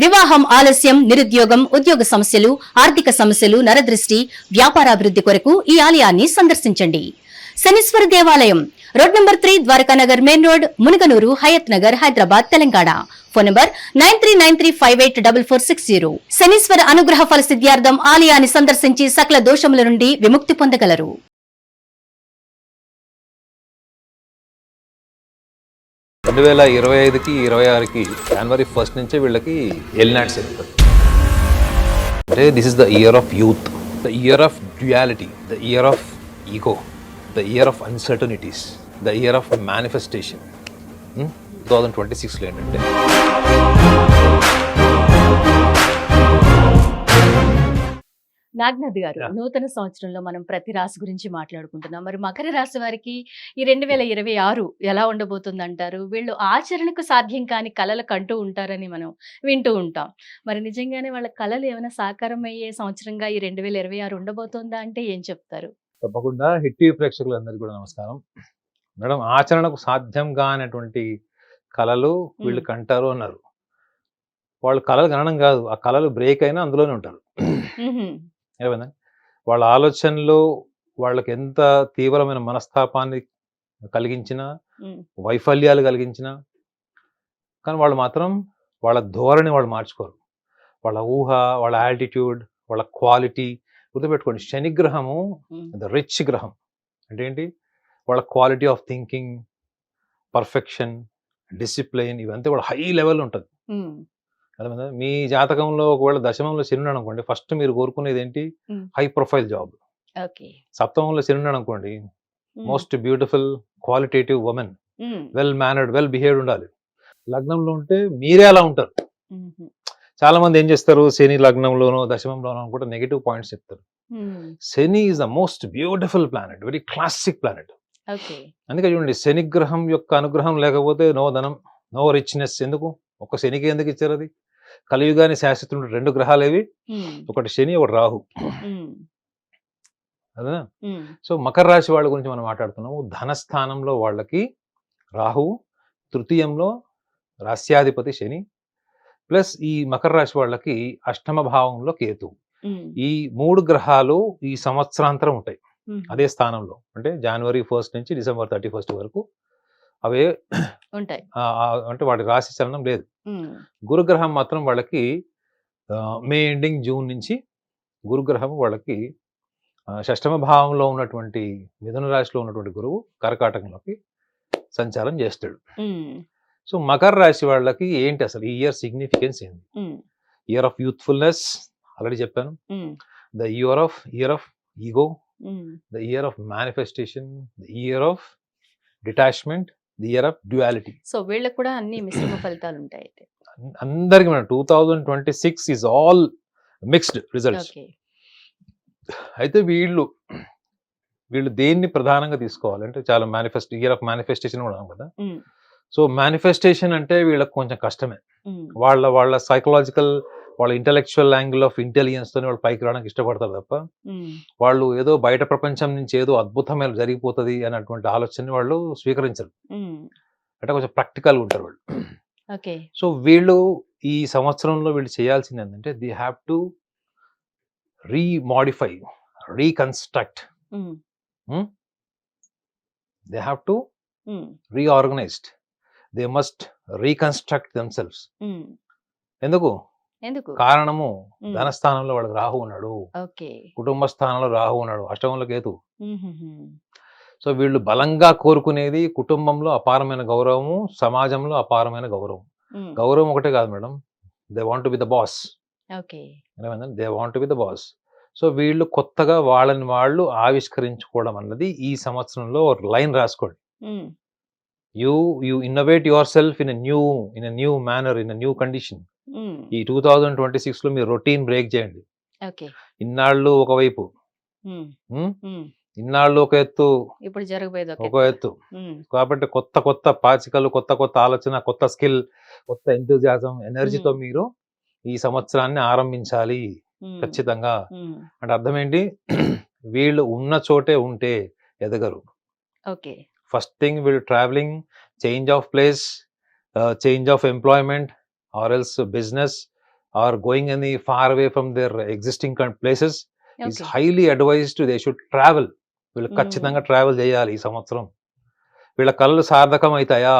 వివాహం ఆలస్యం, నిరుద్యోగం, ఉద్యోగ సమస్యలు, ఆర్థిక సమస్యలు, నరదృష్టి, వ్యాపారాభివృద్ధి కొరకు ఈ ఆలయాన్ని సందర్శించండి. శనీశ్వర దేవాలయం road number 3, Dwarakanagar main road, Munuganuru, Hayath Nagar, Hyderabad, Telangana. Phone number 9393584460. Shaneeshwara అనుగ్రహ ఫల సిద్ధ్యార్థం ఆలయాన్ని సందర్శించి సకల దోషముల నుండి విముక్తి పొందగలరు. 2025కి 26కి జనవరి 1 నుంచే వీళ్ళకి ఎల్నాట్స్ జరుగుతుంది. అంటే this is the year of youth, the year of duality, the year of ego, the year of uncertainties, the year of manifestation. 2026లో ఏంటంటే నాగనాథ్ గారు, నూతన సంవత్సరంలో మనం ప్రతి రాశి గురించి మాట్లాడుకుంటున్నాం. మరి మకర రాశి వారికి ఈ 2026 ఎలా ఉండబోతుంది అంటారు? వీళ్ళు ఆచరణకు సాధ్యం కాని కలలు కంటూ ఉంటారని మనం వింటూ ఉంటాం. మరి నిజంగానే వాళ్ళ కలలు ఏమైనా సాకారం అయ్యే సంవత్సరంగా ఈ 2026 ఉండబోతుందా అంటే ఏం చెప్తారు? తప్పకుండా. హిట్ టీవీ ప్రేక్షకులందరికీ కూడా నమస్కారం. మేడం, ఆచరణకు సాధ్యం కానటువంటి కళలు వీళ్ళు కంటారు అన్నారు. వాళ్ళు కళలు కనడం కాదు, ఆ కళలు బ్రేక్ అయినా అందులోనే ఉంటారు. ఏమైనా వాళ్ళ ఆలోచనలు వాళ్ళకి ఎంత తీవ్రమైన మనస్తాపాన్ని కలిగించినా, వైఫల్యాలు కలిగించినా, కానీ వాళ్ళు మాత్రం వాళ్ళ ధోరణి వాళ్ళు మార్చుకోరు. వాళ్ళ ఊహ, వాళ్ళ యాటిట్యూడ్, వాళ్ళ క్వాలిటీ గుర్తుపెట్టుకోండి. శనిగ్రహము రిచ్ గ్రహం అంటే ఏంటి? వాళ్ళ quality of thinking, perfection, discipline ఇవంతా కూడా హై లెవెల్ ఉంటుంది. అర్థమైందా? మీ జాతకంలో ఒకవేళ దశమంలో శని అనుకోండి, ఫస్ట్ మీరు కోరుకునేది ఏంటి? High profile job. సప్తమంలో శని అనుకోండి, most beautiful qualitative women, well mannered, well behaved ఉండాలి. లగ్నంలో ఉంటే మీరే అలా ఉంటారు. చాలా మంది ఏం చేస్తారు? శని లగ్నంలోనో దశమంలోనో కూడా నెగిటివ్ పాయింట్స్ చెప్తారు. Shani is the most beautiful planet, very classic planet. అందుకే చూడండి, శని గ్రహం యొక్క అనుగ్రహం లేకపోతే నో ధనం, నో రిచ్నెస్. ఎందుకు? ఒక శనికి ఎందుకు ఇచ్చారు? అది కలియుగాని శాశ్వతుడు. 2 గ్రహాలు ఏవి? ఒకటి శని, ఒకటి రాహు. అదే. సో మకర రాశి వాళ్ళ గురించి మనం మాట్లాడుతున్నాము. ధనస్థానంలో వాళ్ళకి రాహు, తృతీయంలో రాస్యాధిపతి శని, ప్లస్ ఈ మకర రాశి వాళ్ళకి అష్టమ భావంలో కేతు. ఈ 3 గ్రహాలు ఈ సంవత్సరాంతరం ఉంటాయి అదే స్థానంలో. అంటే జనవరి 1 నుంచి డిసెంబర్ 31 వరకు అవే ఉంటాయి. అంటే వాటి రాశి చలనం లేదు. గురుగ్రహం మాత్రం వాళ్ళకి మే ఎండింగ్, జూన్ నుంచి గురుగ్రహం వాళ్ళకి షష్టమ భావంలో ఉన్నటువంటి మిథున రాశిలో ఉన్నటువంటి గురువు కర్కాటకంలోకి సంచారం చేస్తాడు. సో మకర రాశి వాళ్ళకి ఏంటి అసలు ఈ ఇయర్ సిగ్నిఫికెన్స్ ఏంటి? ఇయర్ ఆఫ్ యూత్ఫుల్నెస్ ఆల్రెడీ చెప్పాను. The year of ego, the year of manifestation, the year of detachment, the year of duality. So వీళ్ళకి కూడా అన్ని మిశ్రమ ఫలితాలు ఉంటాయి. అందరికి 2026 ఈజ్ ఆల్ మిక్స్డ్ రిజల్ట్స్. అయితే వీళ్ళు దేన్ని ప్రధానంగా తీసుకోవాలి అంటే చాలా ఇయర్ ఆఫ్ మేనిఫెస్టేషన్ కూడా కదా. సో మేనిఫెస్టేషన్ అంటే వీళ్ళకి కొంచెం కష్టమే. వాళ్ళ సైకలాజికల్, వాళ్ళ ఇంటెలెక్చువల్ యాంగిల్ ఆఫ్ ఇంటెలిజెన్స్ తోనే వాళ్ళు పైకి రావడానికి ఇష్టపడతారు తప్ప వాళ్ళు ఏదో బయట ప్రపంచం నుంచి ఏదో అద్భుతమైన జరిగిపోతుంది అన్నటువంటి ఆలోచనని వాళ్ళు స్వీకరించరు. అంటే కొంచెం ప్రాక్టికల్గా ఉంటారు వాళ్ళు. సో వీళ్ళు ఈ సంవత్సరంలో వీళ్ళు చేయాల్సింది ఏంటంటే they have to remodify, reconstruct, they have to reorganized, they must reconstruct themselves. ఎందుకు? కారణము ధనస్థానంలో వాళ్ళకి రాహు ఉన్నాడు, కుటుంబ స్థానంలో రాహు ఉన్నాడు, అష్టమంలో కేతు. సో వీళ్ళు బలంగా కోరుకునేది కుటుంబంలో అపారమైన గౌరవము, సమాజంలో అపారమైన గౌరవం. గౌరవం ఒకటే కాదు madam, they want to be the boss. They want to be the boss. So వీళ్ళు కొత్తగా వాళ్ళని వాళ్ళు ఆవిష్కరించుకోవడం అన్నది ఈ సంవత్సరంలో లైన్ రాసుకోండి. You innovate your self in a new manner, in a new condition. ఈ 2026 లో మీరు రొటీన్ బ్రేక్ చేయండి. ఇన్నాళ్ళు ఒకవైపు, ఇన్నాళ్ళు ఒక ఎత్తు, ఇప్పుడు జరగబోయేది ఒక ఎత్తు. కాబట్టి కొత్త పాచికలు, కొత్త ఆలోచన, కొత్త స్కిల్, కొత్త ఎంతూజియాజం, ఎనర్జీతో మీరు ఈ సంవత్సరాన్ని ఆరంభించాలి ఖచ్చితంగా. అంటే అర్థం ఏంటి? వీళ్ళు ఉన్న చోటే ఉంటే ఎదగరు. ఫస్ట్ థింగ్ వీళ్ళు travelling, change of place, change of employment or else business, or going any far away from there existing places is okay. Highly advised they should travel. వీళ్ళు ఖచ్చితంగా ట్రావెల్ చేయాలి ఈ సంవత్సరం. వీళ్ళ కళలు సార్థకం అవుతాయా?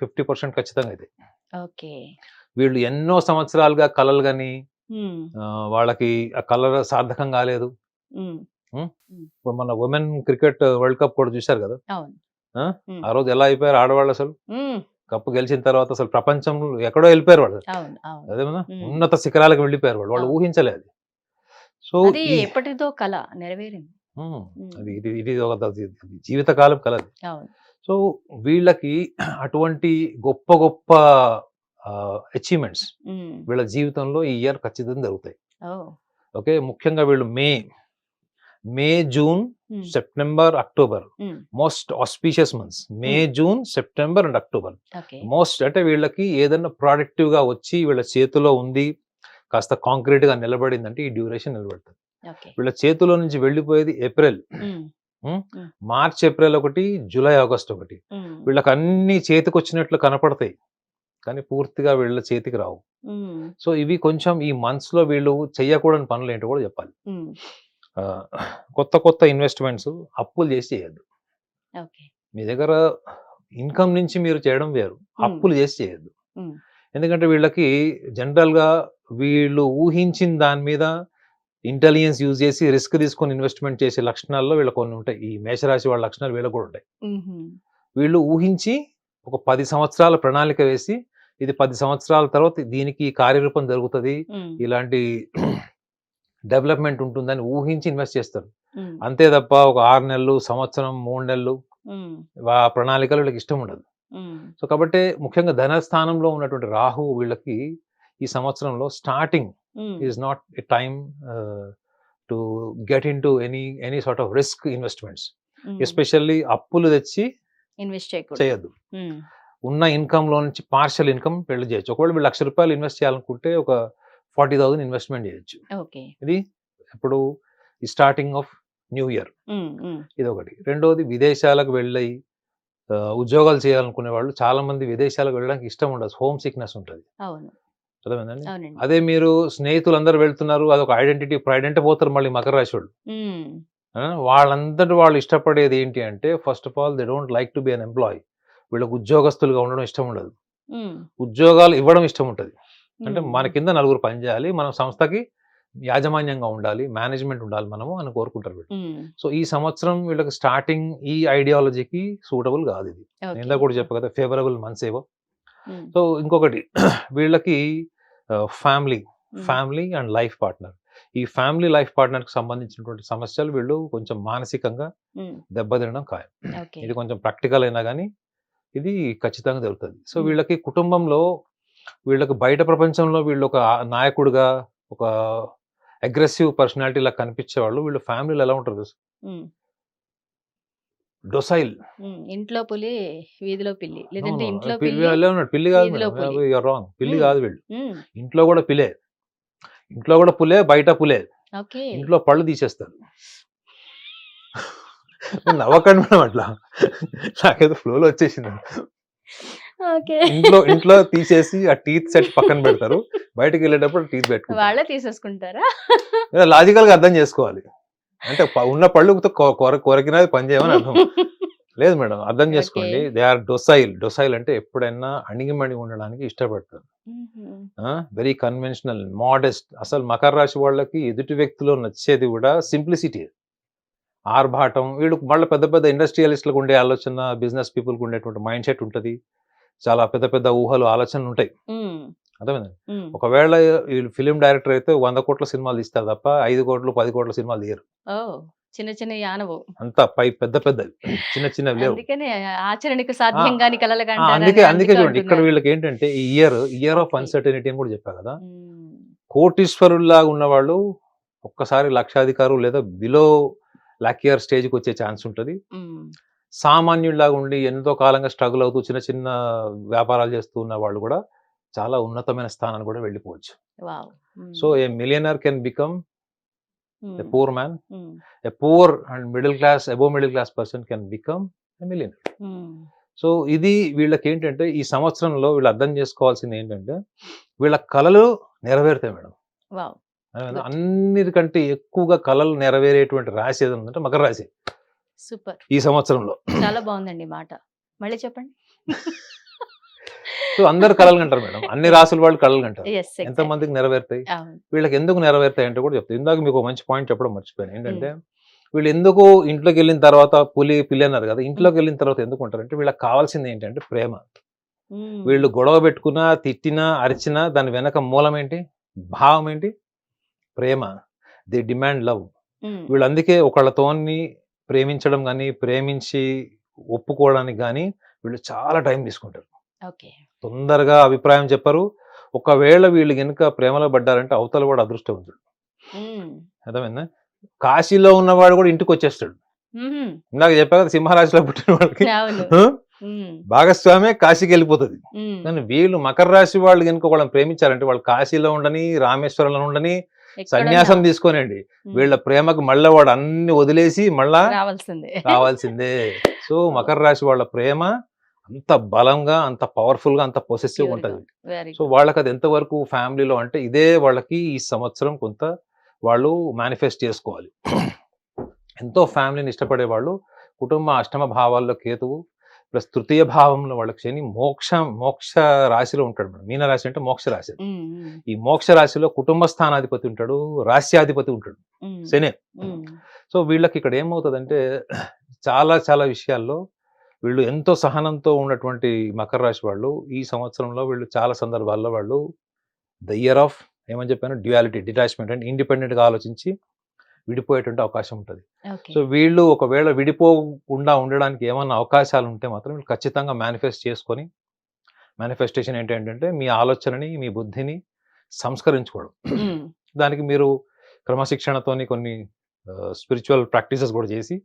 50% ఖచ్చితంగా అయితే. ఓకే. వీళ్ళు ఎన్నో సంవత్సరాలుగా కళలు కానీ వాళ్ళకి ఆ కళలు సార్థకం కాలేదు. ఇప్పుడు మన ఉమెన్ క్రికెట్ వరల్డ్ కప్ కూడా చూశారు కదా. అవును. ఆ రోజు ఎలా అయిపోయారు ఆడవాళ్ళు అసలు. కప్పు గెలిచిన తర్వాత అసలు ప్రపంచంలో ఎక్కడో వెళ్ళిపోయారు వాళ్ళు. అవును. అవును. అదేమన్నా ఉన్నత శిఖరాలకు వెళ్ళిపోయారు వాళ్ళు. వాళ్ళు ఊహించలేదు. సో అది ఎప్పటిదో కళ నెరవేరింది. అది ఇది ఇది ఒక జీవితకాలం కళ అది. అవును. సో వీళ్ళకి అటువంటి గొప్ప గొప్ప అచీవ్మెంట్స్ వీళ్ళ జీవితంలో ఈ ఇయర్ ఖచ్చితంగా జరుగుతాయి. ఓకే, ముఖ్యంగా వీళ్ళు May June September October most auspicious months. May June September and October most. అంటే వీళ్ళకి ఏదైనా ప్రొడక్టివ్ గా వచ్చి వీళ్ళ చేతిలో ఉంది, కాస్త కాంక్రీట్ గా నిలబడిందంటే ఈ డ్యూరేషన్ నిలబడుతుంది. వీళ్ళ చేతిలో నుంచి వెళ్ళిపోయేది ఏప్రిల్, మార్చ్ ఏప్రిల్ ఒకటి, జూలై ఆగస్ట్ ఒకటి. వీళ్ళకి అన్ని చేతికి వచ్చినట్లు కనపడతాయి కానీ పూర్తిగా వీళ్ళ చేతికి రావు. సో ఇవి కొంచెం ఈ మంత్స్ లో వీళ్ళు చెయ్యకూడని పనులు ఏంటో కూడా చెప్పాలి. కొత్త కొత్త ఇన్వెస్ట్మెంట్స్ అప్పులు చేసి చేయొద్దు. మీ దగ్గర ఇన్కమ్ నుంచి మీరు చేయడం వేరు, అప్పులు చేసి చేయొద్దు. ఎందుకంటే వీళ్ళకి జనరల్ గా వీళ్ళు ఊహించిన దాని మీద ఇంటెలిజెన్స్ యూజ్ చేసి రిస్క్ తీసుకొని ఇన్వెస్ట్మెంట్ చేసే లక్షణాల్లో వీళ్ళ కొన్ని ఉంటాయి. ఈ మేషరాశి వాళ్ళ లక్షణాలు వీళ్ళకి కూడా ఉంటాయి. వీళ్ళు ఊహించి ఒక 10 సంవత్సరాల ప్రణాళిక వేసి ఇది 10 సంవత్సరాల తర్వాత దీనికి కార్యరూపం జరుగుతుంది, ఇలాంటి డెవలప్మెంట్ ఉంటుందని ఊహించి ఇన్వెస్ట్ చేస్తారు. అంతే తప్ప ఒక 6 నెలలు, సంవత్సరం, 3 నెలలు ఆ ప్రణాళికలు వీళ్ళకి ఇష్టం ఉండదు. సో కాబట్టి ముఖ్యంగా ధనస్థానంలో ఉన్నటువంటి రాహు వీళ్ళకి ఈ సంవత్సరంలో starting is not a time to get in to any sort of risk investments. Especially అప్పులు తెచ్చి ఇన్వెస్ట్ చేయొద్దు. ఉన్న ఇన్కమ్ లో నుంచి పార్షియల్ ఇన్కమ్ వీళ్ళు చేయొచ్చు. ఒకవేళ వీళ్ళు ₹1,00,000 ఇన్వెస్ట్ చేయాలనుకుంటే ఒక 40,000 ఇన్వెస్ట్మెంట్ చేయొచ్చు. ఇది ఇప్పుడు ఈ స్టార్టింగ్ ఆఫ్ న్యూ ఇయర్. ఇది ఒకటి. రెండోది విదేశాలకు వెళ్ళి ఉద్యోగాలు చేయాలనుకునే వాళ్ళు చాలా మంది విదేశాలకు వెళ్ళడానికి ఇష్టం ఉండదు, హోమ్ సిక్నెస్ ఉంటుంది. అర్థమైందండి. అదే మీరు స్నేహితులందరూ వెళ్తున్నారు, అదొక ఐడెంటిటీ ప్రైడ్ అంటే పోతారు మళ్ళీ మకర రాశి వాళ్ళు. వాళ్ళందరూ వాళ్ళు ఇష్టపడేది ఏంటి అంటే first of all they don't like to be an employee. వీళ్ళకి ఉద్యోగస్తులుగా ఉండడం ఇష్టం ఉండదు, ఉద్యోగాలు ఇవ్వడం ఇష్టం ఉంటుంది. అంటే మన కింద నలుగురు పని చేయాలి, మనం సంస్థకి యాజమాన్యంగా ఉండాలి, మేనేజ్మెంట్ ఉండాలి మనము అని కోరుకుంటారు వీళ్ళు. సో ఈ సంవత్సరం వీళ్ళకి స్టార్టింగ్ ఈ ఐడియాలజీకి సూటబుల్ కాదు. ఇది నేను కూడా చెప్పు కదా, ఫేవరబుల్ మంత్స్ ఏవో. సో ఇంకొకటి వీళ్ళకి ఫ్యామిలీ అండ్ లైఫ్ పార్ట్నర్. ఈ ఫ్యామిలీ లైఫ్ పార్ట్నర్ కి సంబంధించినటువంటి సమస్యలు వీళ్ళు కొంచెం మానసికంగా దెబ్బతినడం ఖాయం. ఇది కొంచెం ప్రాక్టికల్ అయినా కానీ ఇది ఖచ్చితంగా జరుగుతుంది. సో వీళ్ళకి కుటుంబంలో వీళ్ళకి బయట ప్రపంచంలో వీళ్ళు ఒక నాయకుడుగా ఒక అగ్రెసివ్ పర్సనాలిటీ లా కనిపించే వాళ్ళు వీళ్ళు ఫ్యామిలీలో ఎలా ఉంటారు? డొసైల్. ఇంట్లో పులి వీధిలో పిల్లి, లేదంటే ఇంట్లో పిల్లి కాదు, రాంగ్. పిల్లి కాదు వీళ్ళు. ఇంట్లో కూడా పిలే, ఇంట్లో కూడా పులే, బయట పులే. ఇంట్లో పళ్ళు తీసేస్తారు. నవ్వకండి మేడం, అట్లా నాకేదో ఫ్లోలో వచ్చేసింది. ఇంట్లో తీసేసి ఆ టీత్ సెట్ పక్కన పెడతారు, బయటకు వెళ్ళేటప్పుడు టీత్ పెట్టుకుంటారు. వాళ్ళే తీసేసుకుంటారా? లాజికల్ గా అర్థం చేసుకోవాలి. అంటే ఉన్న పళ్ళు కొరకినది పని చేయమని అర్థం లేదు మేడం, అర్థం చేసుకోండి. They are docile. డొసైల్ అంటే ఎప్పుడైనా అణిగిమణి ఉండడానికి ఇష్టపడతారు, వెరీ కన్వెన్షనల్, మోడెస్ట్. అసలు మకర రాశి వాళ్ళకి ఎదుటి వ్యక్తిలో నచ్చేది కూడా సింప్లిసిటీ, ఆర్భాటం. వీళ్ళు మళ్ళీ పెద్ద పెద్ద ఇండస్ట్రియలిస్టులకు ఉండే ఆలోచన, బిజినెస్ పీపుల్కి ఉండేటువంటి మైండ్ సెట్ ఉంటుంది, చాలా పెద్ద పెద్ద ఊహలు, ఆలోచనలు ఉంటాయి. అర్థమైంది. ఒకవేళ వీళ్ళు ఫిలిం డైరెక్టర్ అయితే 100 కోట్ల సినిమాలు తీస్తారు తప్ప 5 కోట్లు 10 కోట్ల సినిమాలు తీయరు. చిన్న చిన్న యానవు అంతా పెద్ద పెద్దవి, చిన్న చిన్నవి లేవు. ఆచరణకు సాధ్యం కాని కలలు. అందుకే చూడండి ఇక్కడ వీళ్ళకి ఏంటంటే ఈ ఇయర్ ఆఫ్ అన్సర్టనిటీ అని కూడా చెప్పా కదా. కోటీశ్వరుల్లాగా ఉన్నవాళ్ళు ఒక్కసారి లక్షాధికారు లేదా బిలో లాకియర్ స్టేజ్కి వచ్చే ఛాన్స్ ఉంటుంది. సామాన్యుల్లాగా ఉండి ఎంతో కాలంగా స్ట్రగుల్ అవుతూ చిన్న చిన్న వ్యాపారాలు చేస్తూ ఉన్న వాళ్ళు కూడా చాలా ఉన్నతమైన స్థానాన్ని కూడా వెళ్ళిపోవచ్చు. So A millionaire can become a poor man, a poor and middle class, above middle class person can become a millionaire. So ఇది వీళ్ళకి ఏంటంటే ఈ సంవత్సరంలో వీళ్ళు అర్థం చేసుకోవాల్సింది ఏంటంటే వీళ్ళ కళలు నెరవేరుతాయి మేడం. వావ్! గుడ్. అన్నిటికంటే ఎక్కువగా కళలు నెరవేరేటువంటి రాశి ఏదైనా ఉందంటే మకర రాశి సూపర్. ఈ సంవత్సరంలో. చాలా బాగుందండి ఈ మాట. మళ్ళీ చెప్పండి. సో అందరు కళలు కంటారు మేడం. అన్ని రాసుల వాళ్ళు కళలు కంటారు. యెస్. ఎంత ఎగ్జాక్ట్‌లీ. మందికి నెరవేరుతాయి? అవును. వీళ్ళకి ఎందుకు నెరవేరుతాయి అంటే కూడా చెప్తాను. ఇందాక మీకు ఒక మంచి పాయింట్ చెప్పడం మర్చిపోయాను. ఏంటంటే వీళ్ళు ఎందుకు ఇంట్లోకి వెళ్ళిన తర్వాత పిల్లి అన్నారు కదా, ఇంట్లోకి వెళ్ళిన తర్వాత ఎందుకు ఉంటారంటే వీళ్ళకి కావాల్సింది ఏంటంటే ప్రేమ. హ్మ్. వీళ్ళు గొడవ పెట్టుకున్నా, తిట్టినా, అరిచినా దాని వెనక మూలం ఏంటి, భావం ఏంటి, ప్రేమ. They demand love. హ్మ్. వీళ్ళు అందుకే ఒకళ్ళతోని ప్రేమించడం కానీ, ప్రేమించి ఒప్పుకోవడానికి కానీ వీళ్ళు చాలా టైం తీసుకుంటారు. ఓకే. తొందరగా అభిప్రాయం చెప్పరు. ఒకవేళ వీళ్ళు గనుక ప్రేమలో పడ్డారంటే అవతల వాడు అదృష్టవంతుడు. హ్మ్. అర్థమైందా? కాశీలో ఉన్నవాడు కూడా ఇంటికి వచ్చేస్తాడు. హుహు. ఇందాక చెప్పా కదా, సింహరాశిలో పుట్టిన వాళ్ళకి అవును. ఆ? హ్మ్. భాగస్వామే కాశీకి వెళ్ళిపోతుంది. హ్మ్. కానీ వీళ్ళు మకర రాశి వాళ్ళు కనుక వాళ్ళని ప్రేమించారంటే వాళ్ళు కాశీలో ఉండని, రామేశ్వరంలో ఉండని, ఎక్కడున్నా సన్యాసం తీసుకోనండి, వీళ్ళ హ్మ్. ప్రేమకు మళ్ళా వాడు అన్ని వదిలేసి మళ్ళా రావాల్సిందే. కావాల్సిందే. సో మకర రాశి వాళ్ళ ప్రేమ అంత బలంగా, అంత పవర్ఫుల్ గా, అంత పొసెసివ్ ప్యూర్‌గా. ఉంటది. Very so good. వాళ్ళకి అది ఎంతవరకు ఫ్యామిలీలో అంటే ఇదే వాళ్ళకి ఈ సంవత్సరం కొంత వాళ్ళు మేనిఫెస్ట్ చేసుకోవాలి. ఎంతో ఫ్యామిలీని ఇష్టపడే వాళ్ళు, కుటుంబ అష్టమ భావాల్లో కేతువు ప్లస్ తృతీయ భావంలో వాళ్ళకి శని, మోక్ష రాశిలో ఉంటాడు మేడం. మీన రాశి అంటే మోక్ష రాశి. హ్మ్. హ్మ్. ఈ మోక్ష రాశిలో కుటుంబ స్థానాధిపతి ఉంటాడు, రాశ్యాధిపతి ఉంటాడు, హ్మ్. శనే. హ్మ్. సో వీళ్ళకి ఇక్కడ ఏమవుతుందంటే చాలా చాలా విషయాల్లో వీళ్ళు ఎంతో సహనంతో ఉన్నటువంటి మకర రాశి వాళ్ళు ఈ సంవత్సరంలో వీళ్ళు చాలా సందర్భాల్లో వాళ్ళు ద ఇయర్ ఆఫ్ ఏమని చెప్పాను, డ్యుయాలిటీ, డిటాచ్మెంట్ అంటే ఇండిపెండెంట్గా ఆలోచించి విడిపోయేటువంటి అవకాశం ఉంటుంది. ఓకే. సో వీళ్ళు ఒకవేళ విడిపోకుండా ఉండడానికి ఏమన్నా అవకాశాలు ఉంటే మాత్రం వీళ్ళు ఖచ్చితంగా మేనిఫెస్ట్ చేసుకొని, మేనిఫెస్టేషన్ ఏంటంటే మీ ఆలోచనని, మీ బుద్ధిని సంస్కరించుకోవడం. హ్మ్. దానికి మీరు క్రమశిక్షణతోని కొన్ని స్పిరిచువల్ ప్రాక్టీసెస్ కూడా చేసి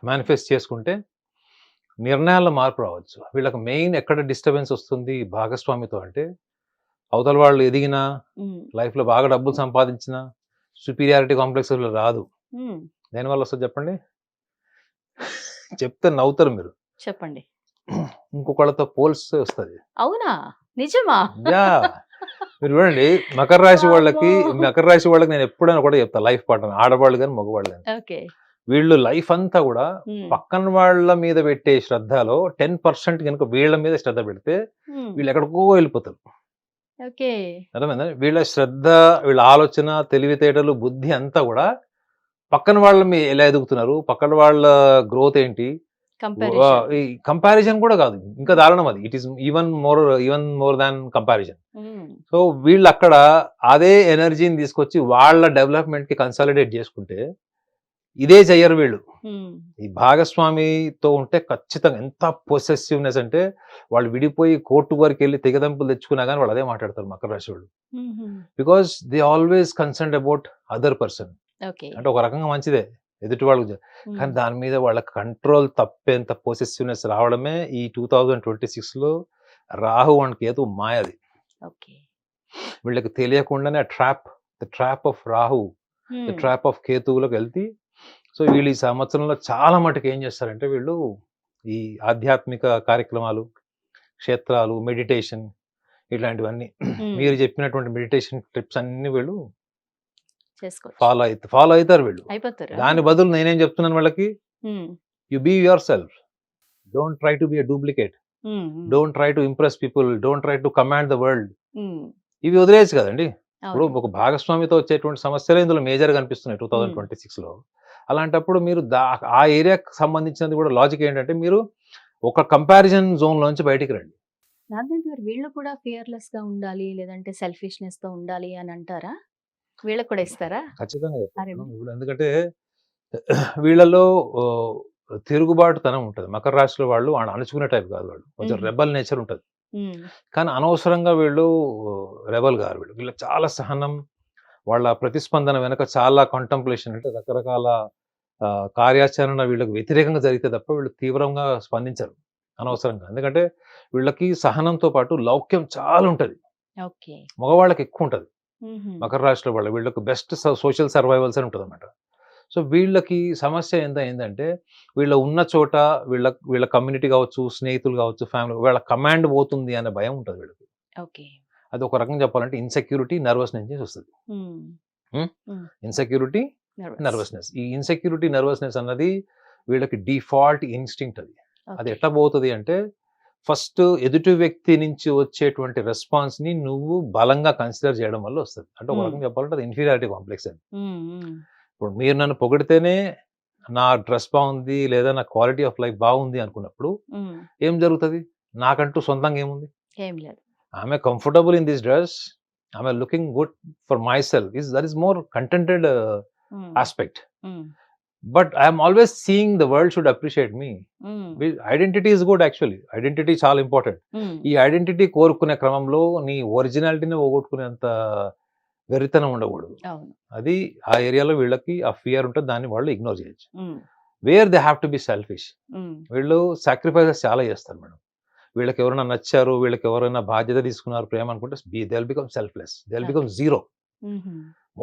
మేనిఫెస్ట్ చేసుకుంటే నిర్ణయాల్లో మార్పు రావచ్చు. వీళ్ళకి మెయిన్ ఎక్కడ డిస్టర్బెన్స్ వస్తుంది భాగస్వామితో అంటే, అవతల వాళ్ళు ఎదిగినా, హ్మ్. లైఫ్‌లో బాగా డబ్బులు సంపాదించినా, సుపీరియారిటీ కాంప్లెక్స్ రాదు. హ్మ్. దేనివల్ల వస్తది చెప్పండి? చెప్తే నవ్వుతారు మీరు. చెప్పండి. ఇంకొకళ్ళతో పోల్స్తే వస్తది. అవునా? నిజమా? యాహ్! మీరు చూడండి, మకర రాశి వాళ్ళకి వామ్మో! మకర రాశి వాళ్ళకి నేను ఎప్పుడైనా కూడా చెప్తా లైఫ్ పార్ట్‌నర్ ఆడవాళ్ళు గాని, మగవాళ్ళు గాని. ఓకే. వీళ్ళు లైఫ్ అంతా కూడా హ్మ్. పక్కన వాళ్ళ మీద పెట్టే శ్రద్ధలో 10% గనుక వీళ్ళ మీద శ్రద్ధ పెడితే హ్మ్. వీళ్ళు ఎక్కడికో వెళ్ళిపోతారు. ఓకే. అర్థమైందా? వీళ్ళ శ్రద్ధ, వీళ్ళ ఆలోచన, తెలివితేటలు, బుద్ధి అంతా కూడా పక్కన వాళ్ళ ఎలా ఎదుగుతున్నారు, పక్కన వాళ్ళ గ్రోత్ ఏంటి, కంపారిజన్. ఈ కంపారిజన్ కూడా కాదు. ఇంకా దారుణం అది. It is even more than comparison. హ్మ్. సో వీళ్ళక్కడ అదే ఎనర్జీని తీసుకొచ్చి వాళ్ళ డెవలప్‌మెంట్‌కి కన్సాలిడేట్ చేసుకుంటే, ఇదే చెయ్యరు వీళ్ళు. హ్మ్. ఈ భాగస్వామితో ఉంటే ఖచ్చితంగా ఎంత పొసెసివ్‌నెస్ అంటే వాళ్ళు విడిపోయి కోర్ట్ వరకెళ్ళి తెగదెంపులు తెచ్చుకున్నా గాని వాళ్ళు అదే మాట్లాడతారు మకర రాశి వాళ్ళు. హుహు. Because they always concerned about other person. Okay. అంటే ఒక రకంగా మంచిదే ఎదుటి వాళ్ళ గురించి. కానీ హ్మ్. దాని మీద వాళ్ళ కంట్రోల్ తప్పేంత పొసెసివ్‌నెస్ రావడమే ఈ 2026లో రాహు అండ్ కేతు మాయ అది. ఓకే. వీళ్ళకి తెలియకుండానే the trap of Rahu, the హ్మ్. ట్రాప్ ఆఫ్ కేతువులోకి వెళ్తే, సో వీళ్ళు ఈ సంవత్సరంలో చాలా మటుకు ఏం చేస్తారంటే వీళ్ళు ఈ ఆధ్యాత్మిక కార్యక్రమాలు, క్షేత్రాలు, మెడిటేషన్ ఇట్లాంటివన్నీ హ్మ్. మీరు చెప్పినటువంటి మెడిటేషన్ టిప్స్ అన్నీ వీళ్ళు చేసుకోవచ్చు. ఫాలో అవుతారు వీళ్ళు. అయిపోతారా? దాని బదులు నేనేం చెప్తున్నాను వాళ్ళకి, hmm. You be yourself. Don't try to be a duplicate. Hmm. Hmm. Don't try to impress people. Don't try to command the world. Hmm. ఇవి వదిలేయచ్చు కదండి. ఇప్పుడు అవును. ఒక భాగస్వామితో వచ్చేటువంటి సమస్యలే ఇందులో మేజర్‌గా కనిపిస్తున్నాయి హ్మ్. 2026లో. అలాంటప్పుడు మీరు ఆ ఏరియాకి సంబంధించినది కూడా లాజిక్ ఏంటంటే మీరు ఒక కంపారిజన్ జోన్‌లోంచి బయటికి రండి. నాగార్జున గారు వీళ్ళు కూడా ఫియర్‌లెస్‌గా ఉండాలి, లేదంటే సెల్ఫిష్‌నెస్‌తో ఉండాలి అని అంటారా? వీళ్ళకి కూడా ఇస్తారా ఖచ్చితంగా ఆ చెప్తాను మేడం. రెమెడీ? ఇప్పుడు ఎందుకంటే వీళ్ళలో ఓహ్, తిరుగుబాటుతనం ఉంటది. మకర రాశిలో వాళ్ళు అణచుకునే టైప్ కాదు వాళ్ళు. కొంచెం హుహు. రెబెల్ నేచర్ ఉంటది. హ్మ్. కానీ అనవసరంగా వీళ్ళు రెబెల్ గారు వీళ్ళు. వీళ్ళకి చాలా సహనం, వాళ్ళ ప్రతిస్పందన వెనక చాలా కంటెంప్లేషన్ అంటే రకరకాల కార్యాచరణ వీళ్ళకి వ్యతిరేకంగా జరిగితే తప్ప వీళ్ళు తీవ్రంగా స్పందించరు అనవసరంగా. ఎందుకంటే వీళ్ళకి సహనంతో పాటు లౌక్యం చాలా ఉంటది. ఓకే. మగవాళ్ళకి ఎక్కువ ఉంటది. హుహు. మకర రాశిలో వాళ్ళు వీళ్ళకి బెస్ట్ సోషల్ సర్వైవల్స్ అని ఉంటదన్నమాట. సో వీళ్ళకి సమస్య ఎంత అయిందంటే వీళ్ళ ఉన్న చోట వీళ్ళ వీళ్ళ కమ్యూనిటీ కావచ్చు, స్నేహితులు కావచ్చు, ఫ్యామిలీ వీళ్ళ కమాండ్ పోతుంది అనే భయం ఉంటది వీళ్ళకి. ఓకే. అది ఒక రకంగా చెప్పాలంటే ఇన్సెక్యూరిటీ, నర్వస్నెస్ నుంచి వస్తుంది. Insecurity, nervousness. ఈ ఇన్సెక్యూరిటీ, నర్వస్నెస్ అన్నది వీళ్ళకి డిఫాల్ట్ ఇన్స్టింక్ట్. అది ఎట్లా పోతుంది అంటే, ఫస్ట్ ఎదుటి వ్యక్తి నుంచి వచ్చేటువంటి రెస్పాన్స్ ని నువ్వు బలంగా కన్సిడర్ చేయడం వల్ల వస్తుంది. అంటే ఒక రకంగా చెప్పాలంటే అది ఇన్ఫీరియారిటీ కాంప్లెక్స్ అని. ఇప్పుడు మీరు నన్ను పొగిడితేనే నా డ్రెస్ బాగుంది లేదా నా క్వాలిటీ ఆఫ్ లైఫ్ బాగుంది అనుకున్నప్పుడు ఏం జరుగుతుంది? నాకంటూ సొంతంగా ఏముంది? ఏం లేదు. ఆమె కంఫర్టబుల్ ఇన్ దిస్ డ్రెస్, ఆమె looking good for my self, that is more కంటెంటెడ్ aspect. But I'm always seeing the world should appreciate me. Identity is good. Actually identity చాలా ఇంపార్టెంట్. ఈ ఐడెంటిటీ కోరుకునే క్రమంలో నీ ఒరిజినాలిటీని పోగొట్టుకునేంత వెరితనం ఉండకూడదు. అది ఆ ఏరియాలో వీళ్ళకి ఆ ఫియర్ ఉంటుంది, దాన్ని వాళ్ళు ఇగ్నోర్ చేయొచ్చు. Where they have to be selfish. వీళ్ళు సాక్రిఫైసెస్ చాలా చేస్తారు మేడం. వీళ్ళకి ఎవరైనా నచ్చారు, వీళ్ళకి ఎవరైనా బాధ్యత తీసుకున్నారు, ప్రేమ అనుకుంటే they will become selfless, they will become zero.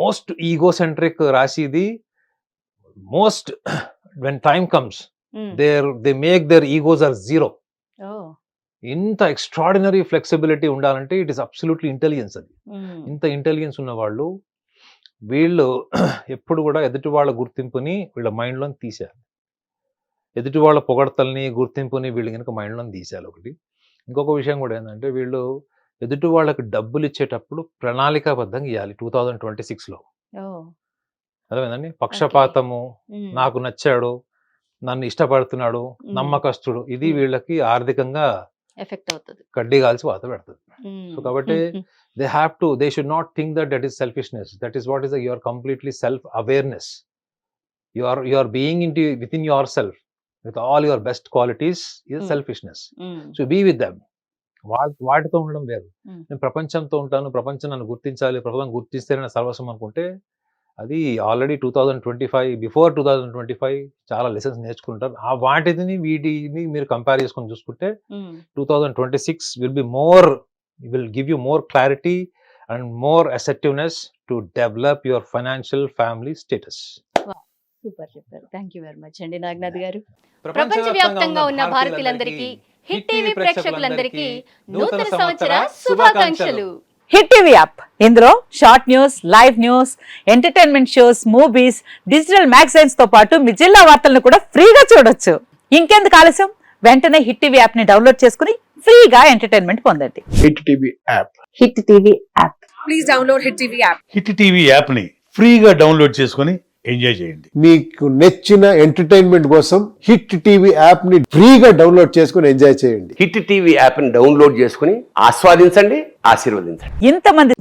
Most egocentric రాశి ఇది. Most when time comes they make their egos are zero. ఇంత ఎక్స్ట్రాడినరీ ఫ్లెక్సిబిలిటీ ఉండాలంటే ఇట్ ఈస్ అబ్సల్యూట్లీ ఇంటెలిజెన్స్. అది ఇంత ఇంటెలిజెన్స్ ఉన్న వాళ్ళు వీళ్ళు ఎప్పుడు కూడా ఎదుటి వాళ్ళ గుర్తింపుని వీళ్ళ మైండ్లో తీసేయాలి. ఎదుటి వాళ్ళ పొగడతల్ని, గుర్తింపుని వీళ్ళు కనుక మైండ్లో తీసేయాలి. ఒకటి. ఇంకొక విషయం కూడా ఏంటంటే, వీళ్ళు ఎదుటి వాళ్ళకి డబ్బులు ఇచ్చేటప్పుడు ప్రణాళికాబద్ధంగా ఇవ్వాలి. 2026లో అదేందండి, పక్షపాతము, నాకు నచ్చాడు, నన్ను ఇష్టపడుతున్నాడు, నమ్మకస్తుడు, ఇది వీళ్ళకి ఆర్థికంగా ఎఫెక్ట్ అవుతుంది, కడ్డీ కాల్చి వాత పెడుతుంది. సో కాబట్టి they should not think that is selfishness. That is what is you are completely self awareness. You are being within yourself with all your best qualities is selfishness. So be with them. వాటితో ఉండడం వేరు. నేను ప్రపంచంతో ఉంటాను, ప్రపంచం నన్ను గుర్తించాలి, ప్రపంచం గుర్తిస్తేనే నా సర్వస్వం అనుకుంటే అది ఆల్రెడీ 2025 బిఫోర్ 2025 చాలా లెసన్స్ నేర్చుకుంటారు. ఆ వాటిని వీటిని మీరు కంపేర్ చేసుకొని చూసుకుంటే 2026 will give you more clarity and more assertiveness to develop your financial family status. Super చెప్పారు. థ్యాంక్ యూ వెరీ మచ్ అండి నాగనాథ్ గారు. ప్రపంచవ్యాప్తంగా ఉన్న భారతీయులందరికీ, హిట్ టీవీ ప్రేక్షకులందరికీ నూతన సంవత్సర శుభాకాంక్షలు. హిట్ టీవీ యాప్, ఇందులో short news, live news, entertainment shows, movies, digital magazines తో పాటు మీ జిల్లా వార్తలను కూడా ఫ్రీగా చూడొచ్చు. ఇంకెందుకు ఆలస్యం, వెంటనే హిట్ టీవీ యాప్ ని డౌన్లోడ్ చేసుకుని ఫ్రీగా ఎంటర్టైన్మెంట్ పొందండి. Hit TV app. Hit TV app. Please download hit TV app. Hit TV app ని ఫ్రీగా డౌన్లోడ్ చేసుకొని ఎంజాయ్ చేయండి. మీకు నచ్చిన ఎంటర్టైన్మెంట్ కోసం హిట్ టీవీ యాప్ ని ఫ్రీగా డౌన్లోడ్ చేసుకుని ఎంజాయ్ చేయండి. హిట్ టీవీ యాప్ ని డౌన్లోడ్ చేసుకుని ఆస్వాదించండి, ఆశీర్వదించండి. ఇంతమంది